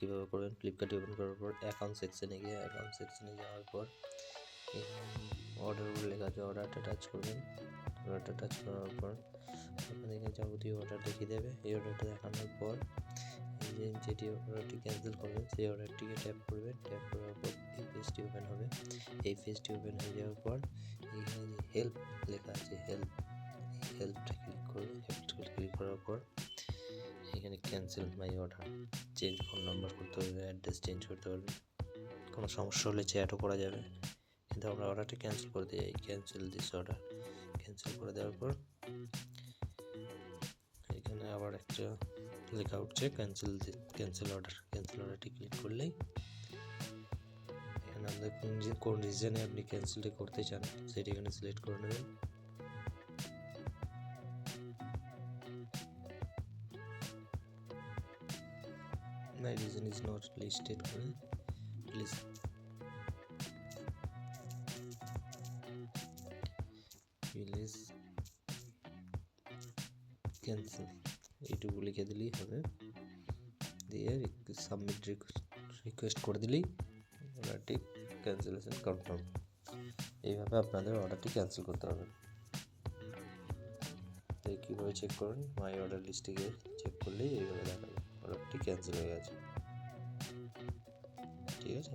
কীভাবে করবেন, ফ্লিপকার্টে ওপেন করার পর অ্যাকাউন্ট সেকশনে যাওয়ার পর অর্ডার বলে লেখা আছে, অর্ডারটা টাচ করবেন। অর্ডারটা টাচ করার পর আপনাদেরকে যাবতীয় অর্ডার দেখিয়ে দেবে। এই অর্ডারটা দেখানোর পর যেটি অর্ডারটি ক্যান্সেল করবেন সেই অর্ডারটিকে ট্যাপ করবেন। ট্যাপ করার পর এই পেজটি ওপেন হবে। এই পেজটি ওপেন হয়ে যাওয়ার পর এইখানে যে হেল্প লেখা আছে, হেল্পটা ক্লিক করবেন। হেল্পটা ক্লিক করার পর এখানে cancel my order, change phone number করতে হবে, অ্যাড্রেস চেঞ্জ করতে পারবেন। কোনো সমস্যা হলে চ্যাটও করা যাবে, কিন্তু আমরা অর্ডারটা ক্যান্সেল করতে যাই। ক্যান্সেল দিস অর্ডার, ক্যান্সেল করে দেওয়ার পর এখানে আবার একটা লেখা উঠছে ক্যান্সেল অর্ডারটি ক্লিক করলেই এখানে আপনার কোন রিজনে আপনি ক্যান্সেলটা করতে চান সেটি এখানে সিলেক্ট করে নেবেন। My reason is not listed, please cancel এইটুকু লিখে দিলেই হবে, দিয়ে সাবমিট রিকোয়েস্ট করে দিলেই অর্ডারটি ক্যান্সেলেশন কনফার্ম। এইভাবে আপনাদের অর্ডারটি ক্যান্সেল করতে হবে। তাই কীভাবে চেক করুন, মাই অর্ডার লিস্টে গিয়ে চেক করলেই এইভাবে দেখাবে অর্ডারটি ক্যান্সেল হয়ে গেছে। ঠিক আছে।